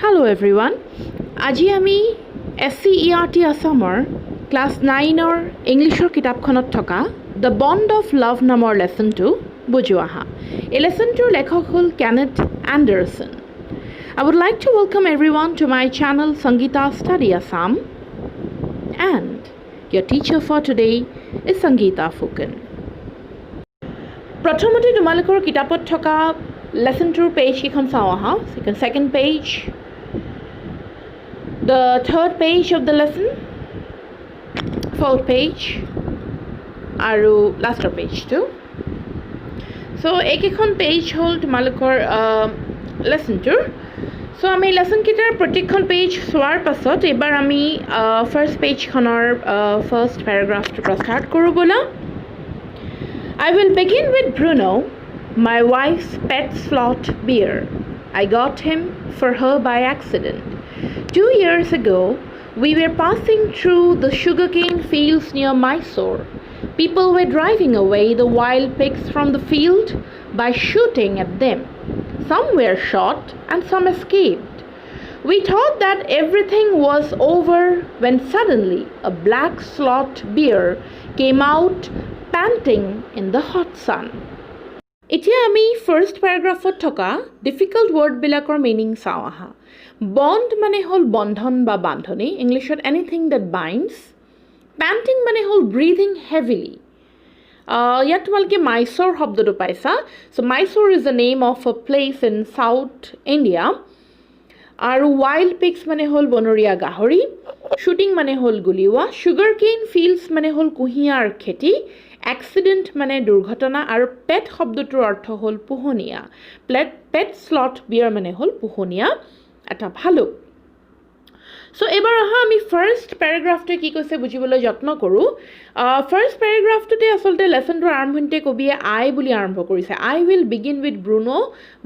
Hello everyone. আজি আমি SCERT আসামৰ class 9ৰ ইংলিছৰ কিতাপখনত থকা The Bond of Love নামৰ লেসনটো বুজো আহা। এই লেসনটোৰ লেখক হ'ল Kenneth Anderson. I would like to welcome everyone to my channel Sangeeta Study Assam, and your teacher for today is Sangeeta Fukan. প্ৰথমতে তোমালোকৰ কিতাপত থকা লেসনটোৰ পেজ কেইখন চাওঁ আহা। Second page, the third page of the lesson, fourth page, আৰু লাষ্টৰ পেজটো। So এইকেইখন পেজ হ'ল তোমালোকৰ লেসনটোৰ। So আমি লেসন কেইটাৰ প্ৰত্যেকখন পেজ চোৱাৰ পাছত এবাৰ আমি ফাৰ্ষ্ট পেজখনৰ ফাৰ্ষ্ট পেৰাগ্ৰাফটোৰ পৰা ষ্টাৰ্ট কৰোঁ ব'লা। I will begin with Bruno, my wife's pet slot bear. I got him for her by accident. 2 years ago, we were passing through the sugarcane fields near Mysore. People were driving away the wild pigs from the field by shooting at them. Some were shot and some escaped. We thought that everything was over when suddenly a black slot bear came out panting in the hot sun. এতিয়া আমি first পেৰাগ্ৰাফত থকা difficult ৱৰ্ডবিলাকৰ meaning চাওঁ আহা। Bond মানে হ'ল বন্ধন বা বান্ধনি, ইংলিছত anything date বাইণ্ডছ। Painting মানে হ'ল ব্ৰিথিং হেভিলি। ইয়াত তোমালোকে মাইচৰ শব্দটো পাইছা। So' Mysore is the name of a place in south India. আৰু ৱাইল্ড পিগছ মানে হ'ল বনৰীয়া গাহৰি। শ্বুটিং মানে হ'ল গুলিওৱা। ছুগাৰ কেইন ফিল্ডছ মানে হ'ল কুঁহিয়াৰ খেতি। এক্সিডেণ্ট মানে দুৰ্ঘটনা। আৰু পেট শব্দটোৰ অৰ্থ হ'ল পোহনীয়া। পেট স্লট বিয়াৰ মানে হ'ল পোহনীয়া এটা ভালুক। চ' এইবাৰ অহা আমি ফাৰ্ষ্ট পেৰাগ্ৰাফটোৱে কি কৈছে বুজিবলৈ যত্ন কৰোঁ। ফাৰ্ষ্ট পেৰাগ্ৰাফটোতে আচলতে লেচনটোৰ আৰম্ভণিতে কবিয়ে আই বুলি আৰম্ভ কৰিছে। I will begin with Bruno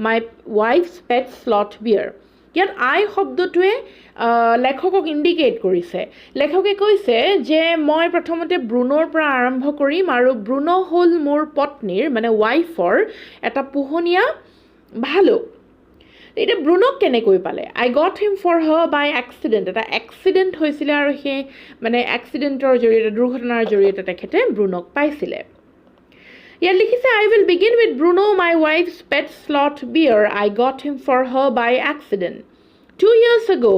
my wife's pet sloth bear. ইয়াত আই শব্দটোৱে লেখকক ইণ্ডিকেট কৰিছে। লেখকে কৈছে যে মই প্ৰথমতে ব্ৰুনোৰ পৰা আৰম্ভ কৰিম আৰু ব্ৰুনো হ'ল মোৰ পত্নীৰ মানে ৱাইফৰ এটা পোহনীয়া ভালুক। এতিয়া ব্ৰুনক কেনেকৈ পালে? I got him for her by accident. এটা এক্সিডেণ্ট হৈছিলে আৰু সেই মানে এক্সিডেণ্টৰ জৰিয়তে দুৰ্ঘটনাৰ জৰিয়তে তেখেতে ব্ৰুনক পাইছিলে। ইয়াত লিখিছে I will begin with Bruno my wife's pet sloth bear. I got him for her by accident. 2 years ago,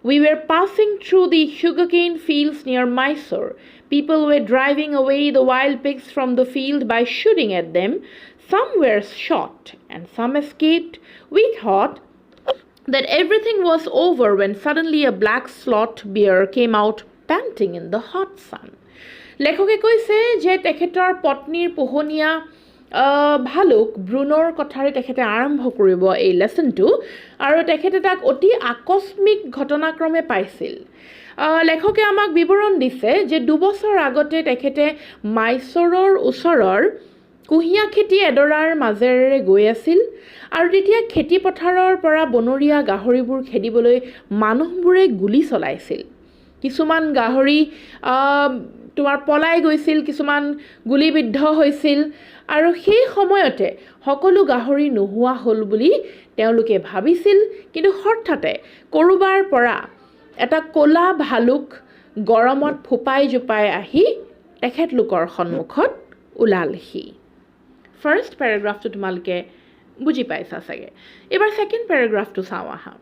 we were passing through the sugarcane fields near Mysore. People were driving away the wild pigs from the field by shooting at them. Some were shot and some escaped. We thought that everything was over when suddenly a black slot bear came out panting in the hot sun. লেখকে কৈছে যে তেখেতৰ পত্নীৰ পোহনীয়া ভালুক ব্ৰুনৰ কথাৰে তেখেতে আৰম্ভ কৰিব এই লেচনটো আৰু তেখেতে তাক অতি আকস্মিক ঘটনাক্ৰমে পাইছিল। লেখকে আমাক বিৱৰণ দিছে যে 2 বছৰ আগতে তেখেতে মাইচৰৰ ওচৰৰ কুঁহিয়া খেতি এডৰাৰ মাজেৰে গৈ আছিল আৰু তেতিয়া খেতি পথাৰৰ পৰা বনৰীয়া গাহৰিবোৰ খেদিবলৈ মানুহবোৰে গুলি চলাইছিল। কিছুমান গাহৰি তোমাৰ পলাই গৈছিল, কিছুমান গুলিবিদ্ধ হৈছিল আৰু সেই সময়তে সকলো গাহৰি নোহোৱা হ'ল বুলি তেওঁলোকে ভাবিছিল। কিন্তু হঠাতে ক'ৰবাৰ পৰা এটা ক'লা ভালুক গৰমত ফুপাই জোপাই আহি তেখেতলোকৰ সন্মুখত ওলালহি। ফাৰ্ষ্ট পেৰাগ্ৰাফটো তোমালোকে বুজি পাইছা চাগে। এইবাৰ ছেকেণ্ড পেৰাগ্ৰাফটো চাওঁ আহা।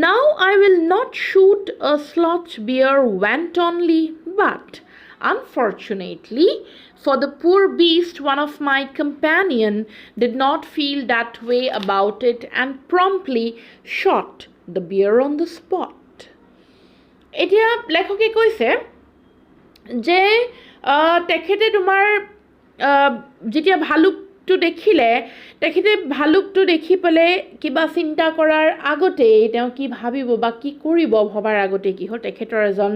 Now I will not shoot a slot bear wantonly, but unfortunately for the poor beast, one of my companion did not feel that way about it and promptly shot the bear on the spot. এতিয়া লেখকে কৈছে যে তেখেতে তোমাৰ যেতিয়া ভালুকটো দেখিলে তেখেতে ভালুকটো দেখি পেলাই কিবা চিন্তা কৰাৰ আগতেই তেওঁ কি ভাবিব বা কি কৰিব ভবাৰ আগতে কি হ'ল তেখেতৰ এজন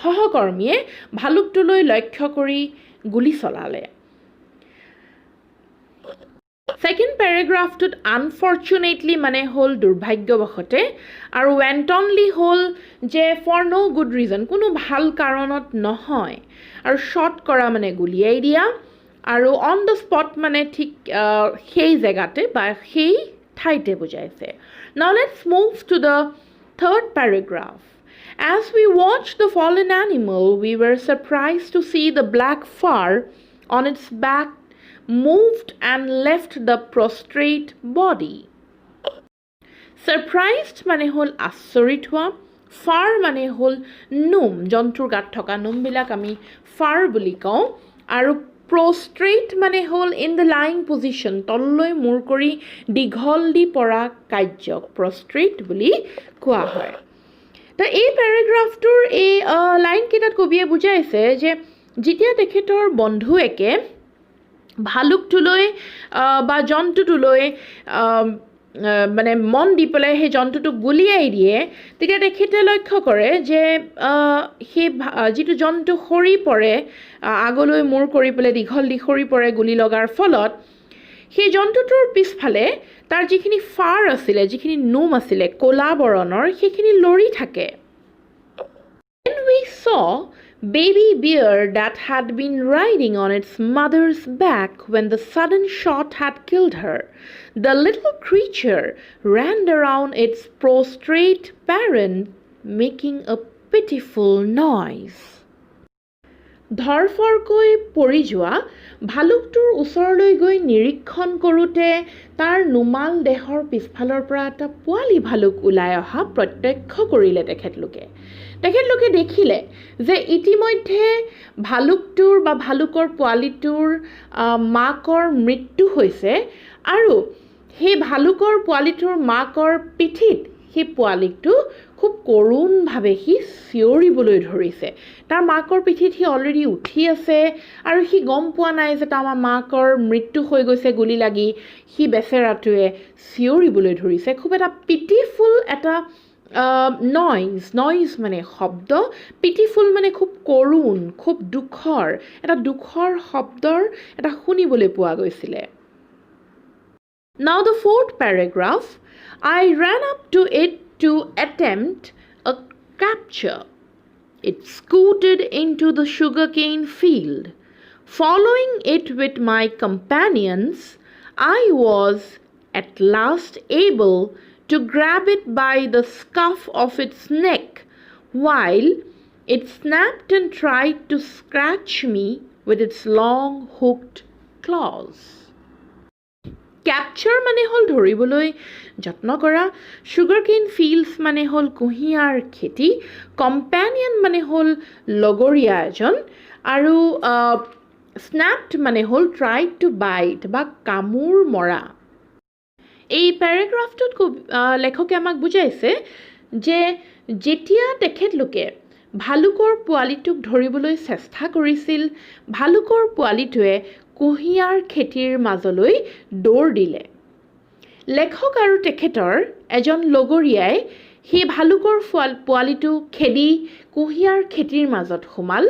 সহকৰ্মীয়ে ভালুকটোলৈ লক্ষ্য কৰি গুলি চলালে। ছেকেণ্ড পেৰাগ্ৰাফটোত আনফৰ্চুনেটলি মানে হ'ল দুৰ্ভাগ্যবশতে আৰু ৱেণ্টনলি হ'ল যে ফৰ ন' গুড ৰিজন, কোনো ভাল কাৰণত নহয়, আৰু শ্বট কৰা মানে গুলিয়াই দিয়া, আৰু অন দ্য স্পট মানে ঠিক সেই জেগাতে বা সেই ঠাইতে বুজাইছে। Now let's move to the third paragraph. As we watched the fallen animal, we were surprised to see the black fur on its back moved and left the prostrate body. Surprised মানে হ'ল আচৰিত হোৱা, ফাৰ মানে হ'ল নোম, জন্তুৰ গাত থকা নোমবিলাক আমি ফাৰ বুলি কওঁ, আৰু প্ৰষ্ট্ৰেট মানে হ'ল ইন দ্য লাইং পজিশ্যন, তললৈ মূৰ কৰি দীঘল দি পৰা কাৰ্যক প্ৰষ্ট্ৰেট বুলি কোৱা হয়। তো এই পেৰাগ্ৰাফটোৰ এই লাইনকেইটাত কবিয়ে বুজাইছে যে যেতিয়া তেখেতৰ বন্ধু একে ভালুকটোলৈ বা জন্তুটোলৈ মানে মন দি পেলাই সেই জন্তুটোক গুলিয়াই দিয়ে, তেতিয়া তেখেতে লক্ষ্য কৰে যে সেই যিটো জন্তু সৰি পৰে, আগলৈ মূৰ কৰি পেলাই দীঘল দি সৰি পৰে গুলি লগাৰ ফলত, সেই জন্তুটোৰ পিছফালে তাৰ যিখিনি ফাৰ আছিলে, যিখিনি নোম আছিলে ক'লা বৰণৰ, সেইখিনি লৰি থাকে। When we saw baby bear that had been riding on its mother's back when the sudden shot had killed her, the little creature ran around its prostrate parent, making a pitiful noise. ধৰফৰকৈ পৰি যোৱা ভালুকটোৰ ওচৰলৈ গৈ নিৰীক্ষণ কৰোঁতে তাৰ নোমাল দেহৰ পিছফালৰ পৰা এটা পোৱালি ভালুক ওলাই অহা প্ৰত্যক্ষ কৰিলে তেখেতলোকে দেখিলে যে ইতিমধ্যে ভালুকটোৰ বা ভালুকৰ পোৱালিটোৰ মাকৰ মৃত্যু হৈছে, আৰু সেই ভালুকৰ পোৱালিটোৰ মাকৰ পিঠিত সেই পোৱালিটো খুব কৰোণভাৱে সি চিঞৰিবলৈ ধৰিছে। তাৰ মাকৰ পিঠিত সি অলৰেডি উঠি আছে, আৰু সি গম পোৱা নাই যে তাৰ মাকৰ মৃত্যু হৈ গৈছে গুলি লাগি। সি বেচেৰাটোৱে চিঞৰিবলৈ ধৰিছে, খুব এটা পিটিফুল এটা নইজ মানে শব্দ, পিটিফুল মানে খুব কৰোণ, খুব দুখৰ শব্দৰ এটা শুনিবলৈ পোৱা গৈছিলে। Now the fourth paragraph, I ran up to it to attempt a capture. It scooted into the sugarcane field. Following it with my companions, I was at last able to grab it by the scuff of its neck, while it snapped and tried to scratch me with its long hooked claws. Capture মানে হ'ল ধৰিবলৈ যত্ন কৰা, sugarcane fields মানে হ'ল কুঁহিয়াৰ খেতি, companion মানে হ'ল লগৰীয়া এজন, আৰু snapped মানে হ'ল tried to bite বা কামোৰ মৰা। এই পেৰাগ্ৰাফটোত লেখকে আমাক বুজাইছে যে যেতিয়া তেখেতলোকে ভালুকৰ পোৱালিটোক ধৰিবলৈ চেষ্টা কৰিছিল, ভালুকৰ পোৱালিটোৱে কুঁহিয়াৰ খেতিৰ মাজলৈ দৌৰ দিলে। লেখক আৰু তেখেতৰ এজন লগৰীয়াই সেই ভালুকৰ পোৱালিটো খেদি কুঁহিয়াৰ খেতিৰ মাজত সোমাল,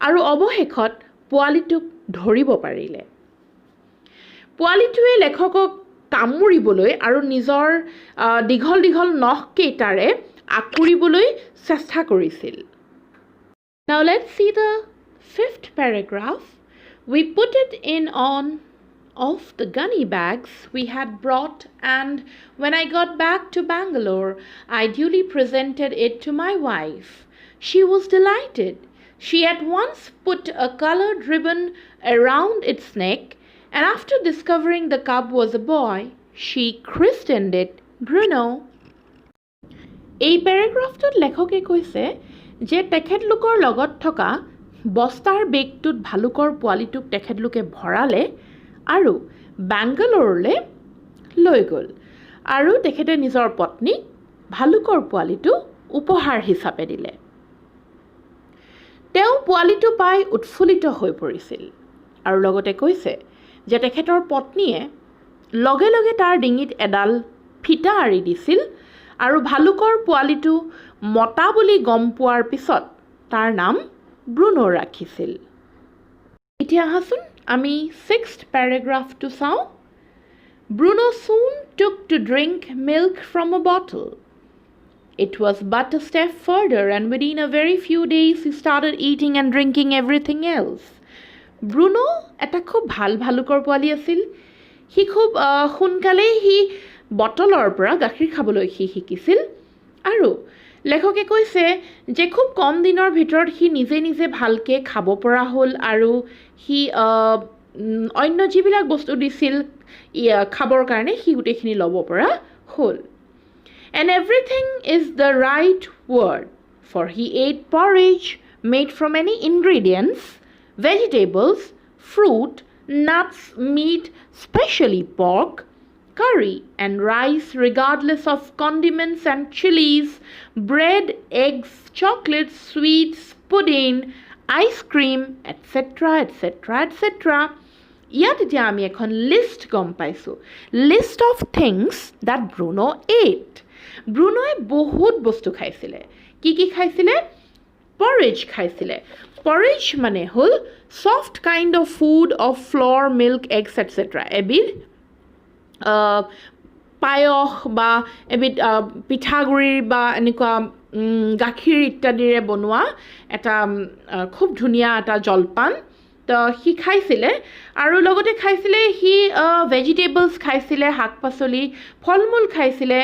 আৰু অৱশেষত পোৱালিটোক ধৰিব পাৰিলে। পোৱালিটোৱে লেখকক কামুৰিবলৈ আৰু নিজৰ দীঘল নখকেইটাৰে আঁকুৰিবলৈ চেষ্টা কৰিছিল। Now let's see the fifth paragraph. We put it in on of the gunny bags we had brought, and when I got back to Bangalore, I duly presented it to my wife. She was delighted. She at once put a colored ribbon around its neck, and after discovering the cub was a boy, she christened it Bruno. এই পেৰাগ্ৰাফটোত লেখকে কৈছে যে তেখেতলোকৰ লগত থকা বস্তাৰ বেগটোত ভালুকৰ পোৱালিটোক তেখেতলোকে ভৰালে আৰু বেংগালোৰলৈ লৈ গ'ল, আৰু তেখেতে নিজৰ পত্নীক ভালুকৰ পোৱালিটো উপহাৰ হিচাপে দিলে। তেওঁ পোৱালিটো পাই উৎফুল্লিত হৈ পৰিছিল, আৰু লগতে কৈছে যে তেখেতৰ পত্নীয়ে লগে লগে তাৰ ডিঙিত এডাল ফিটা আঁৰি দিছিল, আৰু ভালুকৰ পোৱালিটো মতা বুলি গম পোৱাৰ পিছত তাৰ নাম ব্ৰুনো ৰাখিছিল। এতিয়া আহাচোন আমি 6th paragraphটো চাওঁ। Bruno soon took to drink milk from a bottle. It was but a step further, and within a very few days he started eating and drinking everything else. Bruno এটা খুব ভাল ভালুকৰ পোৱালি আছিল। সি খুব সোনকালেই সি বটলৰ পৰা গাখীৰ খাবলৈ সি শিকিছিল আৰু লেখকে কৈছে যে খুব কম দিনৰ ভিতৰত সি নিজে নিজে ভালকৈ খাব পৰা হ'ল আৰু সি অন্য যিবিলাক বস্তু দিছিল খাবৰ কাৰণে সি গোটেইখিনি ল'ব পৰা হ'ল And everything is the right word, for he ate porridge made from any ingredients, vegetables, fruit, nuts, meat, specially pork, curry and rice regardless of condiments and chilies, bread, eggs, chocolates, sweets, pudding, ice cream, etc., etc., etc. ইয়াত এতিয়া আমি এখন list গম পাইছোঁ list of things that Bruno ate ব্ৰুনোৱে বহুত বস্তু খাইছিলে কি খাইছিলে পৰেজ খাইছিলে পৰেজ মানে হ'ল soft kind of food of flour milk eggs etcetera এবিধ পায়স বা এবিধ পিঠাগুড়িৰ বা এনেকুৱা গাখীৰ ইত্যাদিৰে বনোৱা এটা খুব ধুনীয়া এটা জলপান তো সি খাইছিলে আৰু লগতে খাইছিলে সি ভেজিটেবলছ খাইছিলে শাক পাচলি ফল মূল খাইছিলে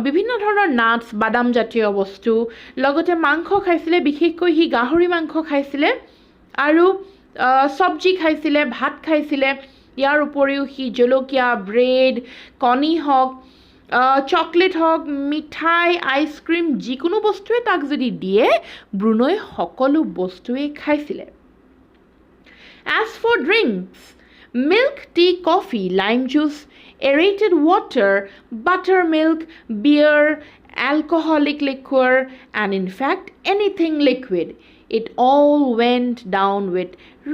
বিভিন্ন ধৰণৰ নাটছ বাদাম জাতীয় বস্তু লগতে মাংস খাইছিলে বিশেষকৈ সি গাহৰি মাংস খাইছিলে আৰু চব্জি খাইছিলে ভাত খাইছিলে ইয়াৰ উপৰিও সি জলকীয়া ব্ৰেড কণী হওক চকলেট হওক মিঠাই আইচক্ৰীম যিকোনো বস্তুৱে তাক যদি দিয়ে ব্ৰুনোই সকলো বস্তুৱেই খাইছিলে As for drinks, milk, tea, coffee, lime juice, aerated water, buttermilk, beer, alcoholic liquor, and in fact anything liquid, it all went down with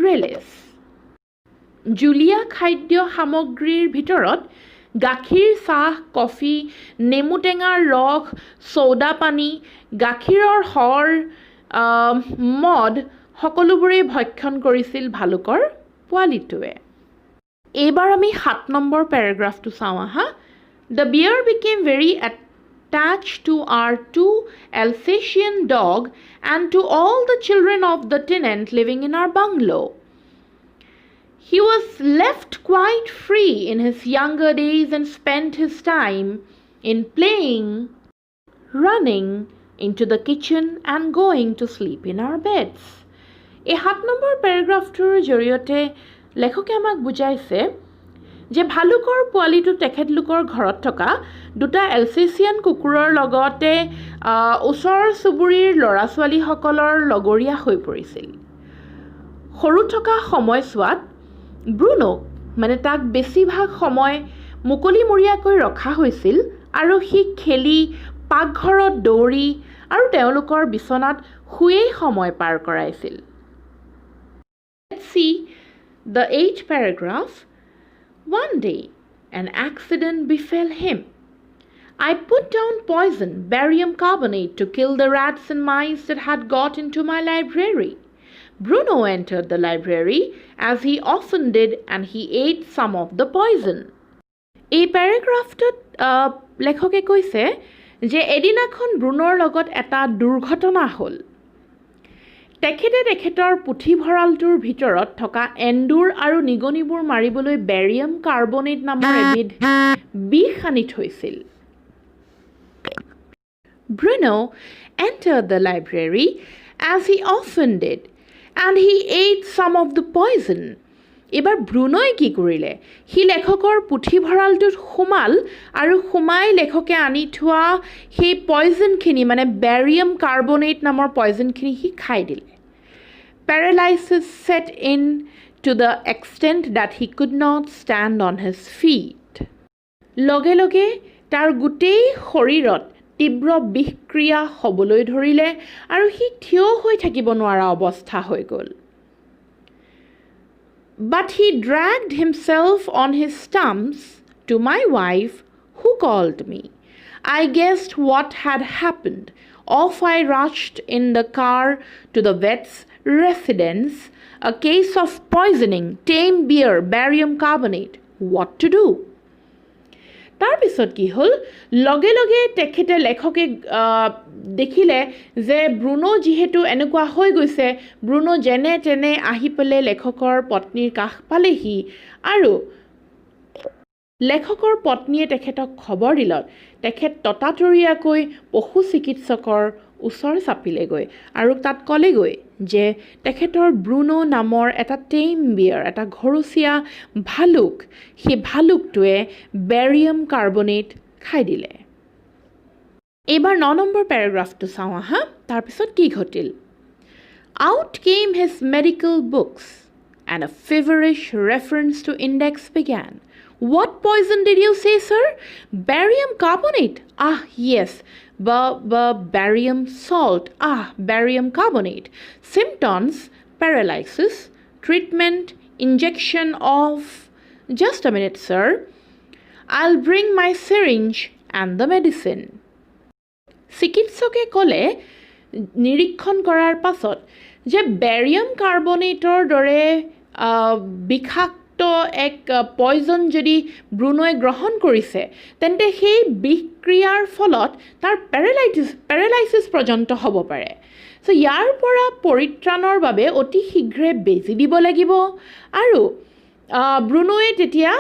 relish. Julia খাদ্য সামগ্ৰীৰ ভিতৰত গাখীৰ চাহ কফি নেমু টেঙাৰ ৰস চৌদা পানী গাখীৰৰ সৰ মদ সকলোবোৰেই ভক্ষণ কৰিছিল ভালুকৰ পোৱালিটোৱে এইবাৰ আমি 7 নম্বৰ পেৰাগ্ৰাফটো চাওঁ আহা The bear became very attached to our 2 Alsatian dog and to all the children of the tenant living in our bungalow. He was left quite free in his younger days and spent his time in playing, running into the kitchen and going to sleep in our beds. এই 7 number পেৰাগ্ৰাফটোৰ জৰিয়তে লেখকে আমাক বুজাইছে যে ভালুকৰ পোৱালিটো তেখেতলোকৰ ঘৰত থকা দুটা এলচেচিয়ান কুকুৰৰ লগতে ওচৰ চুবুৰীৰ ল'ৰা ছোৱালীসকলৰ লগৰীয়া হৈ পৰিছিল সৰু থকা সময়ছোৱাত ব্ৰুনোক মানে তাক বেছিভাগ সময় মুকলিমূৰীয়াকৈ ৰখা হৈছিল আৰু সি খেলি পাকঘৰত দৌৰি আৰু তেওঁলোকৰ বিচনাত শুয়েই সময় পাৰ কৰাইছিল Let's see the 8th paragraph. One day, an accident befell him. I put down poison, barium carbonate, to kill the rats and mice that had got into my library. Bruno entered the library, as he often did, and he ate some of the poison. এই পেৰাগ্ৰাফটোত লেখকে কৈছে যে এদিনাখন ব্ৰুনোৰ লগত এটা দুৰ্ঘটনা হ'ল তেখেতে তেখেতৰ পুথিভঁৰালটোৰ ভিতৰত থকা এন্দুৰ আৰু নিগনিবোৰ মাৰিবলৈ বেৰিয়াম কাৰ্বনেট নামৰ এবিধ বিষ আনি থৈছিল Bruno entered the library as he often did and he ate some of the poison এবাৰ ব্ৰুনোই কি কৰিলে সি লেখকৰ পুথিভঁৰালটোত সোমাল আৰু সোমাই লেখকে আনি থোৱা সেই পয়জনখিনি মানে বেৰিয়াম কাৰ্বনেট নামৰ পয়জনখিনি সি খাই দিলে Paralysis set in to the extent that he could not stand on his feet. লগে লগে তাৰ গোটেই শৰীৰত তীব্ৰ বিষক্ৰিয়া হ'বলৈ ধৰিলে আৰু সি থিয় হৈ থাকিব নোৱাৰা অৱস্থা হৈ গ'ল But he dragged himself on his stumps to my wife, who called me. I guessed what had happened. Off I rushed in the car to the vet's residence. A case of poisoning, tame beer, barium carbonate. What to do? তাৰপিছত কি হ'ল লগে লগে তেখেতে লেখকে দেখিলে যে Bruno যিহেতু এনেকুৱা হৈ গৈছে ব্ৰুনো যেনে তেনে আহি পেলাই লেখকৰ পত্নীৰ কাষ পালেহি আৰু লেখকৰ পত্নীয়ে তেখেতক খবৰ দিলত তেখেত ততাতৰিয়াকৈ পশু চিকিৎসকৰ ওচৰ চাপিলেগৈ আৰু তাত ক'লেগৈ যে তেখেতৰ ব্ৰুনো নামৰ এটা টেম বিয়াৰ এটা ঘৰচীয়া ভালুক সেই ভালুকটোৱে বেৰিয়াম কাৰ্বনেট খাই দিলে এইবাৰ 9 নম্বৰ পেৰাগ্ৰাফটো চাওঁ আহা তাৰপিছত কি ঘটিল Out came his medical books and a feverish reference to index began. What poison did you say, sir? Barium carbonate. Ah, yes. Barium salt. Ah, barium carbonate. Symptoms, paralysis. Treatment, injection of... Just a minute, sir. I'll bring my syringe and the medicine. চিকিৎসকে ক'লে নিৰীক্ষণ কৰাৰ পাছত যে barium কাৰ্বনেটৰ দৰে বিষাক্ত এক poison যদি ব্ৰুনোৱে গ্ৰহণ কৰিছে তেন্তে সেই বিষক্ৰিয়াৰ ফলত তাৰ পেৰালাইচিছ পৰ্যন্ত হ'ব পাৰে সো ইয়াৰ পৰা পৰিত্ৰাণৰ বাবে অতি শীঘ্ৰে বেজি দিব লাগিব আৰু ব্ৰুনোৱে তেতিয়া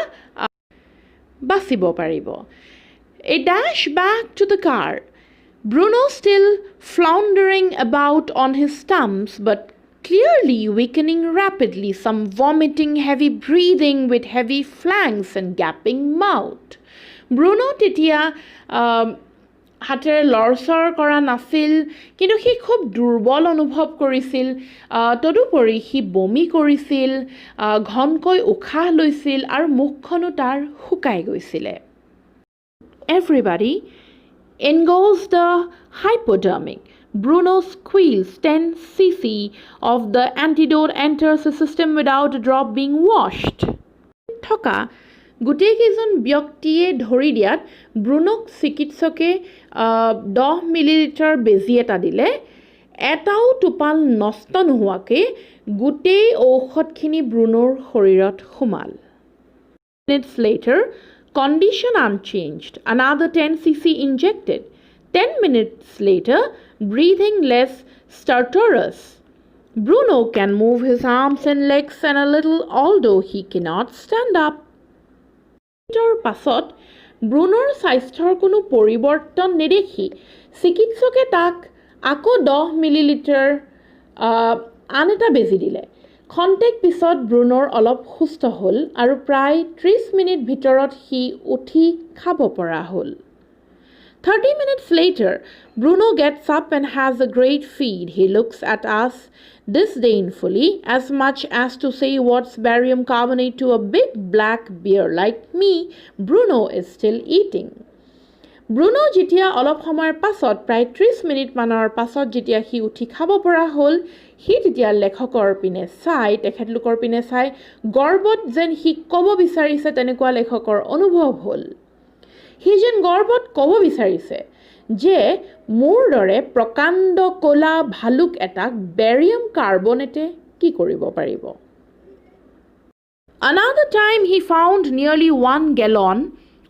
বাচিব পাৰিব A dash back to the car Bruno still floundering about on his stumps but clearly weakening rapidly, some vomiting, heavy breathing with heavy flanks and gaping mouth. Bruno তেতিয়া হাতেৰে লৰচৰ কৰা নাছিল কিন্তু সি খুব দুৰ্বল অনুভৱ কৰিছিল তদুপৰি সি বমি কৰিছিল ঘনকৈ উশাহ লৈছিল আৰু মুখখনো তাৰ শুকাই গৈছিলে Everybody engulfs the hypodermic. Bruno squeals 10 cc of the antidote enters the system without a drop being washed. থকা গোটেই কেইজন ব্যক্তিয়ে ধৰি দিয়াত ব্ৰুনোক চিকিৎসকে 10 মিলিলিটাৰ বেজি এটা দিলে এটাও টোপাল নষ্ট নোহোৱাকৈ গোটেই ঔষধখিনি ব্ৰুনোৰ শৰীৰত সোমাল minutes later Condition unchanged, another 10 cc injected. 10 minutes later, breathing less stertorous. Bruno can move his arms and legs and a little, although he cannot stand up. পাছত ব্ৰুনোৰ স্বাস্থ্যৰ কোনো পৰিৱৰ্তন নেদেখি চিকিৎসকে তাক আকৌ 10 মিলিলিটাৰ আন এটা বেজি দিলে খন্তেক পিছত ব্ৰুনোৰ অলপ সুস্থ হ'ল আৰু প্ৰায় 30 মিনিট ভিতৰত সি উঠি খাব পৰা হ'ল 30 minutes later Bruno gets up and has a great feed he looks at us disdainfully as much as to say what's barium carbonate to a big black bear like me Bruno is still eating Bruno যেতিয়া অলপ সময়ৰ পাছত প্ৰায় 30 minute মানৰ পাছত যেতিয়া সি উঠি খাব পৰা হ'ল সি তেতিয়া লেখকৰ পিনে চাই তেখেতলোকৰ পিনে চাই গৰ্বত যেন সি ক'ব বিচাৰিছে তেনেকুৱা লেখকৰ অনুভৱ হ'ল সি যেন গৰ্বত ক'ব বিচাৰিছে যে মোৰ দৰে প্ৰকাণ্ড ক'লা ভালুক এটাক বেৰিয়াম কাৰ্বনেটে কি কৰিব পাৰিব Another time he found nearly 1 gallon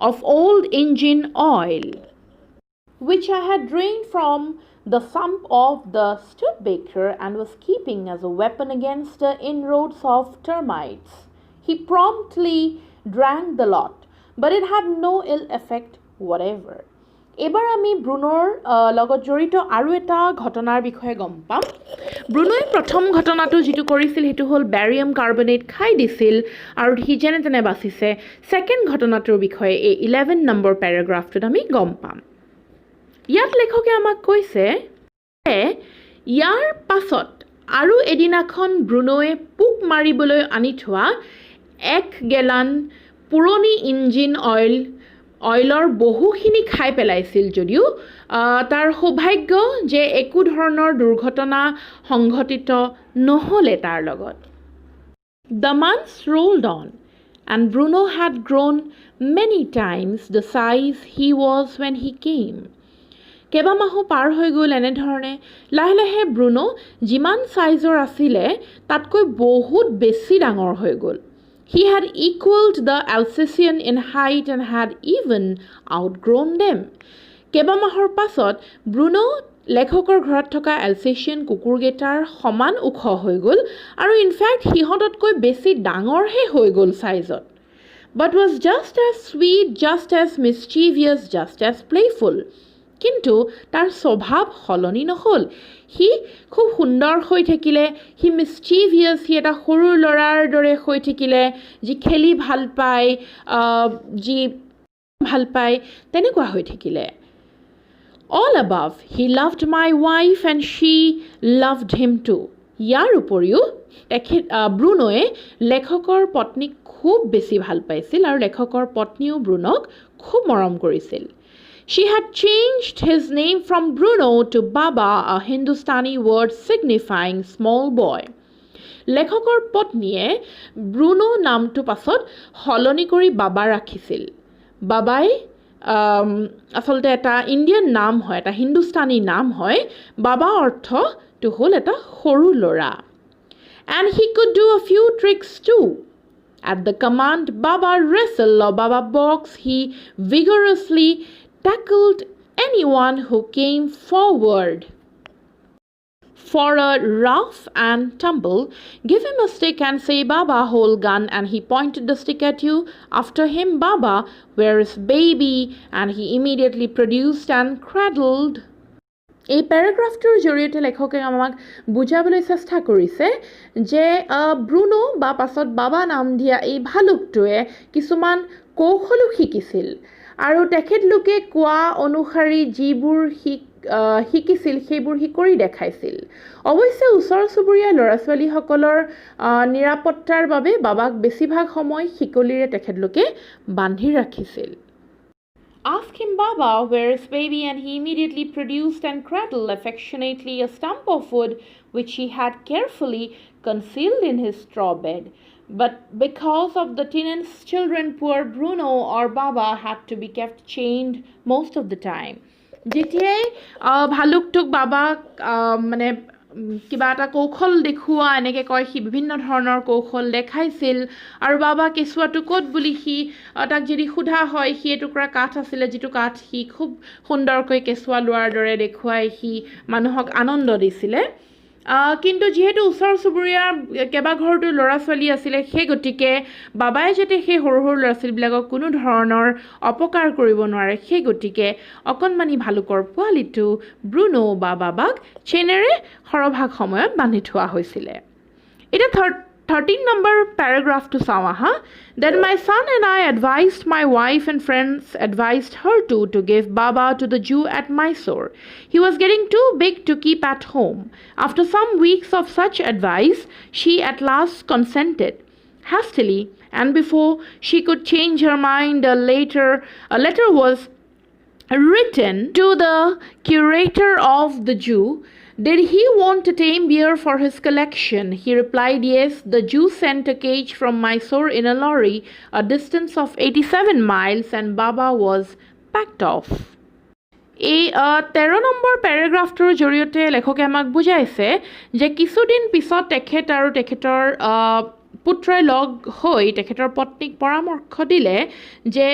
of old engine oil, which I had drained from the sump of the Studebaker and was keeping as a weapon against the inroads of termites. He promptly drank the lot, but it had no ill effect whatever. এবাৰ আমি ব্ৰুনোৰ লগত জড়িত আৰু এটা ঘটনাৰ বিষয়ে গম পাম ব্ৰুনোৱে প্ৰথম ঘটনাটো যেটো কৰিছিল হেতু হ'ল বেৰিয়াম কাৰ্বনেট খাই দিছিল আৰু সি যেনে তেনে বাচিছে সেকেন্ড ঘটনাটোৰ বিষয়ে এই 11 নম্বৰ পেৰাগ্ৰাফটোত আমি গম পাম ইয়াত লেখকে আমাক কৈছে ইয়াৰ পাছত আৰু এদিনাখন ব্ৰুনোৱে পুক মাৰিবলৈ আনি থোৱা 1 গেলান পুৰণি ইঞ্জিন অইলৰ বহুখিনি খাই পেলাইছিল যদিও তাৰ সৌভাগ্য যে একো ধৰণৰ দুৰ্ঘটনা সংঘটিত নহলে তাৰ লগত The months rolled on and Bruno had grown many times the size he was when he came. কেইবামাহো পাৰ হৈ গ'ল এনেধৰণে লাহে লাহে ব্ৰুনো যিমান সাইজৰ আছিল তাতকৈ বহুত বেছি ডাঙৰ হৈ গ'ল He had equaled the Alsatian in height and had even outgrown them. কেইবামাহৰ পাছত ব্ৰুনো লেখকৰ ঘৰত থকা এলচেচিয়ান কুকুৰগেটাৰ সমান ওখ হৈ গ'ল আৰু ইনফ্যাক্ট হিহঁততকৈ বেছি ডাঙৰহে হৈ গ'ল সাইজত but was just as sweet, just as mischievous, just as playful. কিন্তু তাৰ স্বভাৱ সলনি নহ'ল। সি খুব সুন্দৰ হৈ থাকিলে, সি মিস্চিভিয়াছ, সি এটা সৰু ল'ৰাৰ দৰে হৈ থাকিলে, যি খেলি ভাল পায়, যি ভাল পায়, তেনেকুৱা হৈ থাকিলে। All above, he loved my wife and she loved him too. ইয়াৰ উপৰিও ব্ৰুনোৱে লেখকৰ পত্নীক খুব বেছি ভাল পাইছিল আৰু লেখকৰ পত্নীও ব্ৰুনক খুব মৰম কৰিছিল। She had changed his name from Bruno to Baba, a Hindustani word signifying small boy. লেখকৰ পত্নীয়ে ব্ৰুনো নামটো পাছত সলনি কৰি বাবা ৰাখিছিল। বাবাই আচলতে এটা ইণ্ডিয়ান নাম হয়, এটা হিন্দুস্তানী নাম হয়। বাবা অৰ্থটো হ'ল এটা সৰু ল'ৰা। And he could do a few tricks too. At the command Baba wrestle or Baba box, he vigorously tackled anyone who came forward for a rough and tumble. Give him a stick and say, Baba, hold gun, and he pointed the stick at you. After him, Baba, where is baby? And he immediately produced and cradled. এই পেৰাগ্ৰাফটোৰ জৰিয়তে লেখকে আমাক বুজাবলৈ চেষ্টা কৰিছে যে Bruno বা পাছত বাবা নাম দিয়া এই ভালুকটোৱে কিছুমান কৌশলো শিকিছিল আৰু তেখেতলোকে কোৱা অনুসৰি যিবোৰ শিকিছিল সেইবোৰ সি কৰি দেখাইছিল। অৱশ্যে ওচৰ চুবুৰীয়া ল'ৰা ছোৱালীসকলৰ নিৰাপত্তাৰ বাবে বাবাক বেছিভাগ সময় শিকলিৰে তেখেতলোকে বান্ধি ৰাখিছিল। Ask him, Baba, where is baby? And he immediately produced and cradled affectionately a stump of wood which he had carefully concealed in his straw bed. But because of the tenant's children, poor Bruno or Baba had to be kept chained most of the time. যেতিয়াই ভালুকটোক বাবাক মানে কিবা এটা কৌশল দেখুওৱা এনেকৈ কয়, সি বিভিন্ন ধৰণৰ কৌশল দেখাইছিল আৰু বাবা কেঁচুৱাটো ক'ত বুলি সি তাক যদি সোধা হয়, সি এটুকুৰা কাঠ আছিলে, যিটো কাঠ সি খুব সুন্দৰকৈ কেঁচুৱা লোৱাৰ দৰে দেখুৱাই সি মানুহক আনন্দ দিছিলে। কিন্তু যিহেতু ওচৰ চুবুৰীয়াৰ কেইবাঘৰতো ল'ৰা ছোৱালী আছিলে, সেই গতিকে বাবাই যাতে সেই সৰু সৰু ল'ৰা ছোৱালীবিলাকক কোনো ধৰণৰ অপকাৰ কৰিব নোৱাৰে, সেই গতিকে অকণমানি ভালুকৰ পোৱালিটো ব্ৰুনো বা বাবাক চেনেৰে সৰহভাগ সময়ত বান্ধি থোৱা হৈছিলে। এতিয়া 13 number paragraph to চাওঁ আহা। Then my son and I advised my wife and friends advised her to give Baba to the Jew at Mysore. He was getting too big to keep at home. After some weeks of such advice, she at last consented. Hastily, and before she could change her mind, a letter was written to the curator of the Jew. Did he want a tame bear for his collection? He replied, yes. The Jew sent a cage from Mysore in a lorry, a distance of 87 miles, and Baba was packed off. এই 13 number পেৰাগ্ৰাফটোৰ জৰিয়তে লেখকে আমাক বুজাইছে যে কিছুদিন পিছত তেখেত আৰু তেখেতৰ পুত্ৰই লগ হৈ তেখেতৰ পত্নীক পৰামৰ্শ দিলে যে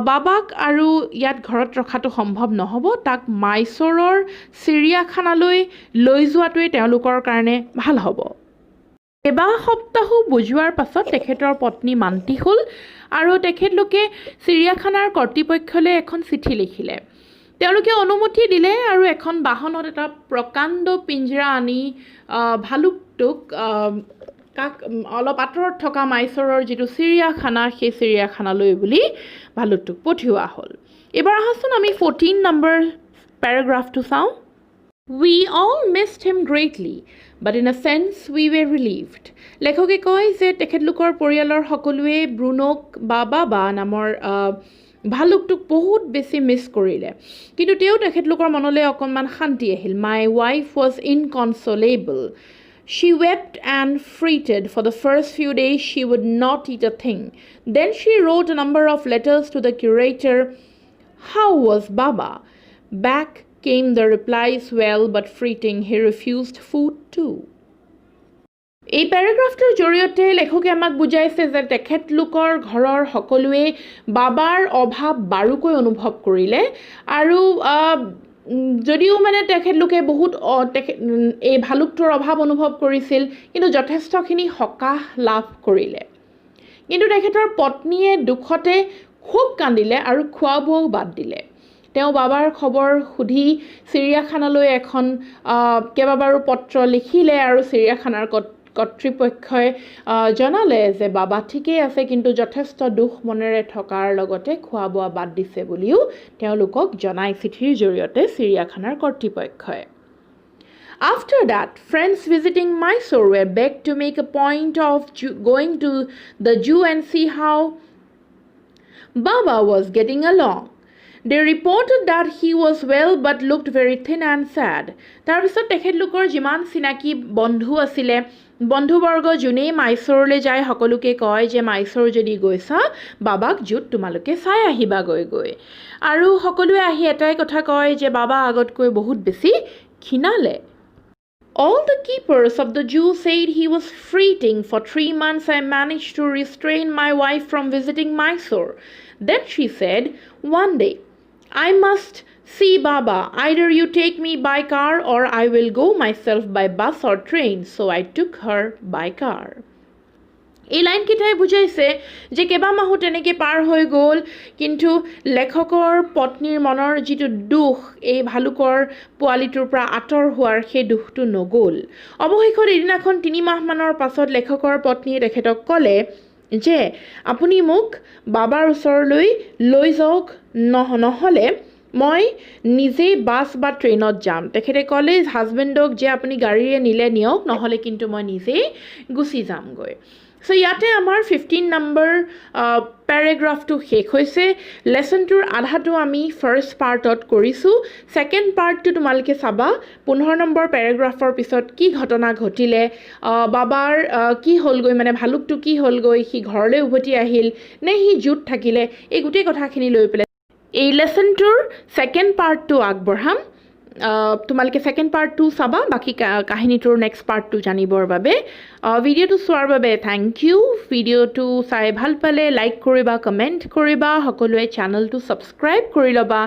বাবাক আৰু ইয়াত ঘৰত ৰখাটো সম্ভৱ নহ'ব, তাক মাইচৰৰ চিৰিয়াখানালৈ লৈ যোৱাটোৱে তেওঁলোকৰ কাৰণে ভাল হ'ব। সপ্তাহো বুজোৱাৰ পাছত তেখেতৰ পত্নী মান্তি হ'ল আৰু তেখেতলোকে চিৰিয়াখানাৰ কৰ্তৃপক্ষলৈ এখন চিঠি লিখিলে। তেওঁলোকে অনুমতি দিলে আৰু এখন বাহনত এটা প্ৰকাণ্ড পিঞ্জৰা আনি ভালুকটোক অলপ আঁতৰত থকা মাইচৰৰ যিটো চিৰিয়াখানা, সেই চিৰিয়াখানালৈ বুলি ভালুকটোক পঠিওৱা হ'ল। এবাৰ আহাচোন আমি 14 নম্বৰ পেৰাগ্ৰাফটো চাওঁ। We all missed him greatly, but in a sense we were relieved. লেখকে কয় যে তেখেতলোকৰ পৰিয়ালৰ সকলোৱে ব্ৰুনোক বা বাবা নামৰ ভালুকটোক বহুত বেছি মিছ কৰিলে, কিন্তু তেখেতলোকৰ মনলৈ অকণমান শান্তি আহিল। My wife was inconsolable. She wept and fretted. For the first few days she would not eat a thing. Then she wrote a number of letters to the curator. How was Baba? Back came the replies, well but fretting. He refused food too. এই পেৰাগ্ৰাফটোৰ জৰিয়তে লেখকে আমাক বুজাইছে যে তেখেতলোকৰ ঘৰৰ সকলোৱে বাবাৰ অভাৱ বাৰুকৈ অনুভৱ কৰিলে আৰু যদিও মানে তেখেতলোকে বহুত এই ভালুকটোৰ অভাৱ অনুভৱ কৰিছিল, কিন্তু যথেষ্টখিনি সকাহ লাভ কৰিলে। কিন্তু তেখেতৰ পত্নীয়ে দুখতে খুব কান্দিলে আৰু খোৱা বোৱাও বাদ দিলে তেওঁ বাবাৰ খবৰ সুধি চিৰিয়াখানালৈ এখন কেইবাবাৰো পত্ৰ লিখিলে আৰু চিৰিয়াখানাৰ কৰ্তৃপক্ষই জনালে যে বাবা ঠিকেই আছে কিন্তু যথেষ্ট দুখ মনেৰে থকাৰ লগতে খোৱা বোৱা বাদ দিছে বুলিও তেওঁলোকক জনাই চিঠিৰ জৰিয়তে চিৰিয়াখানাৰ কৰ্তৃপক্ষই After that, friends visiting Mysore were begged to make a point of going to the zoo and see how Baba was getting along. They reported that he was well but looked very thin and sad. তাৰপিছত তেখেতলোকৰ যিমান চিনাকি বন্ধু আছিলে বন্ধুবৰ্গ যোনেই মাইচৰলৈ যায় সকলোকে কয় যে মাইচৰ যদি গৈছা বাবাক জুত তোমালোকে চাই আহিবা গৈ আৰু সকলোৱে আহি এটাই কথা কয় যে বাবা আগতকৈ বহুত বেছি ক্ষীণালে All the keepers of the zoo said he was fretting. For 3 months I managed to restrain my wife from visiting Mysore. Then she said, one day, I must see Baba. Either you take me by car or I will go myself by bus or train. So I took her by car. এই লাইনকেইটাই বুজাইছে যে কেইবামাহো তেনেকৈ পাৰ হৈ গ'ল কিন্তু লেখকৰ পত্নীৰ মনৰ যিটো দুখ এই ভালুকৰ পোৱালিটোৰ পৰা আঁতৰ হোৱাৰ সেই দুখটো নগ'ল অৱশেষত এদিনাখন 3 মাহমানৰ পাছত লেখকৰ পত্নীয়ে তেখেতক ক'লে যে আপুনি মোক বাবাৰ ওচৰলৈ লৈ যাওক নহ'লে মই নিজেই বাছ বা ট্ৰেইনত যাম তেখেতে ক'লে হাজবেণ্ডক যে আপুনি গাড়ীৰে নিলে নিয়ক নহ'লে কিন্তু মই নিজেই গুচি যামগৈ So ইয়াতে আমাৰ 15 নম্বৰ পেৰাগ্ৰাফটো শেষ হৈছে লেসনটোৰ আধাটো আমি ফাৰ্স্ট পাৰ্টত কৰিছো সেকেন্ড পাৰ্টটো তোমালকে চাবা 15 নম্বৰ পেৰাগ্ৰাফৰ পিছত কি ঘটনা ঘটিলে বাবাৰ কি হলগৈ মানে ভালুকটো কি হলগৈ হি ঘৰলৈ উভতি আহিল নে হি জুট থাকিলে এই গুটেই কথাখিনি লৈ পেলাই এই লেসনটোৰ সেকেন্ড পাৰ্টটো আগবঢ়াম তোমালকে সেকেন্ড পাৰ্টটো চাবা বাকি কাহিনীটোৰ নেক্সট পাৰ্টটো জানিবৰ বাবে ভিডিওটো চোৱাৰ বাবে থ্যাংক ইউ ভিডিওটো চাই ভাল পালে লাইক কৰিবা কমেন্ট কৰিবা সকলোৱে চেনেলটো সাবস্ক্ৰাইব কৰি লবা